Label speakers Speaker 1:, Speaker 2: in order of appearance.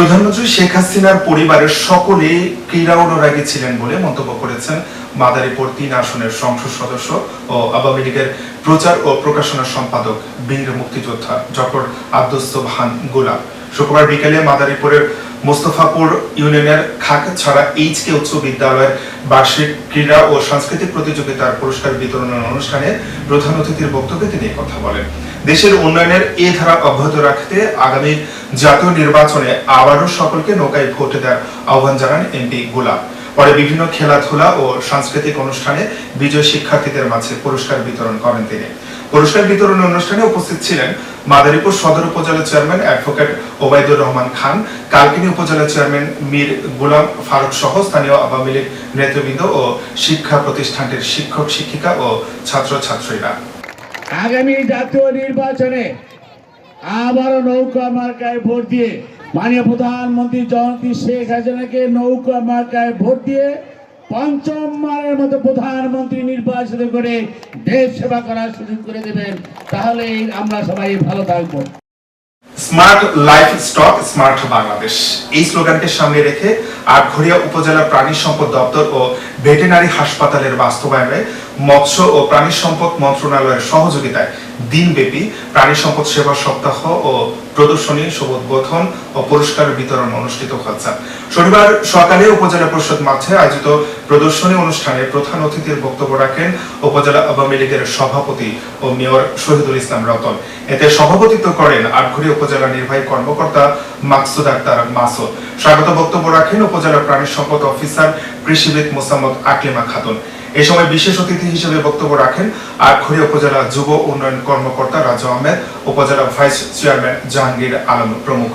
Speaker 1: প্রধানমন্ত্রী শেখ হাসিনার পরিবারের সকলে ক্রীড়া অনুরাগী ছিলেন বলে মন্তব্য করেছেন মাদারীপুর ৩ আসনের সংসদ সদস্য ও আওয়ামী লীগের প্রচার ও প্রকাশনা সম্পাদক বীর মুক্তিযোদ্ধা ডক্টর আব্দুস সোবহান গোলাপ। শুক্রবার বিকেলে মাদারীপুরের মোস্তফাপুর ইউনিয়নের খাকছড়া এইচকে উচ্চ বিদ্যালয়ের বার্ষিক ক্রীড়া ও সাংস্কৃতিক প্রতিযোগিতার পুরস্কার বিতরণের অনুষ্ঠানে প্রধান অতিথির বক্তব্যে তিনি কথা বলেন। দেশের উন্নয়নের এই ধারা অব্যাহত রাখতে আগামী জাতীয় নির্বাচনে আবারও সকলকে নৌকায় ভোট দেওয়ার আহ্বান জানান এমপি গোলাপ। পরে বিভিন্ন খেলাধুলা ও সাংস্কৃতিক অনুষ্ঠানে বিজয়ী শিক্ষার্থীদের মাঝে পুরস্কার বিতরণ করেন তিনি। পুরস্কার বিতরণ অনুষ্ঠানে উপস্থিত ছিলেন মাদারীপুর সদর উপজেলা চেয়ারম্যান অ্যাডভোকেট ওবায়দুর রহমান খান, কালকিনি উপজেলা চেয়ারম্যান মীর গোলাম ফারুক সহ স্থানীয় আওয়ামী লীগ নেতৃবৃন্দ ও শিক্ষা প্রতিষ্ঠানটির শিক্ষক শিক্ষিকা ও ছাত্রছাত্রীরা।
Speaker 2: আগামী জাতীয় নির্বাচনে আবারও নৌকা মার্কায় ভোট দিয়ে মাননীয় প্রধানমন্ত্রী জননেত্রী শেখ হাসিনাকে নৌকা মার্কায় ভোট দিয়ে পঞ্চমবারের মতো প্রধানমন্ত্রী নির্বাচিত করে দেশ সেবা করার সুযোগ করে দেবেন, তাহলে আমরা সবাই ভালো থাকবো।
Speaker 1: Smart life stock smart Bangladesh এই স্লোগানকে সামনে রেখে আটঘরিয়া উপজেলা প্রাণী সম্পদ দপ্তর ও ভেটেরিনারি হাসপাতালের বাস্তবায়নে মৎস্য ও প্রাণী সম্পদ মন্ত্রণালয়ের সহযোগিতায় দিনব্যাপী প্রাণী সম্পদ সেবা সপ্তাহ ও প্রদর্শনী শুভোদ্বোধন ও পুরস্কার বিতরণ অনুষ্ঠিত হচ্ছে। শনিবার সকালে উপজেলা পরিষদ মাঠে আয়োজিত প্রদর্শনী অনুষ্ঠানে প্রধান অতিথির বক্তব্য রাখেন উপজেলা আওয়ামী লীগের সভাপতি ও মেয়র শহীদুল ইসলাম রতন। এতে সভাপতিত্ব করেন আটঘরিয়া উপজেলা নির্বাহী কর্মকর্তা মাকসুদ আক্তার মাসুদ। স্বাগত বক্তব্য রাখেন উপজেলা প্রাণী সম্পদ অফিসার কৃষিবিদ মোসাম্মদ আকলিমা খাতুন। এ সময় বিশেষ অতিথি হিসেবে বক্তব্য রাখেন আটঘরিয়া উপজেলা যুব উন্নয়ন কর্মকর্তা রাজু আহমেদ, উপজেলা ভাইস চেয়ারম্যান জাহাঙ্গীর আলম প্রমুখ।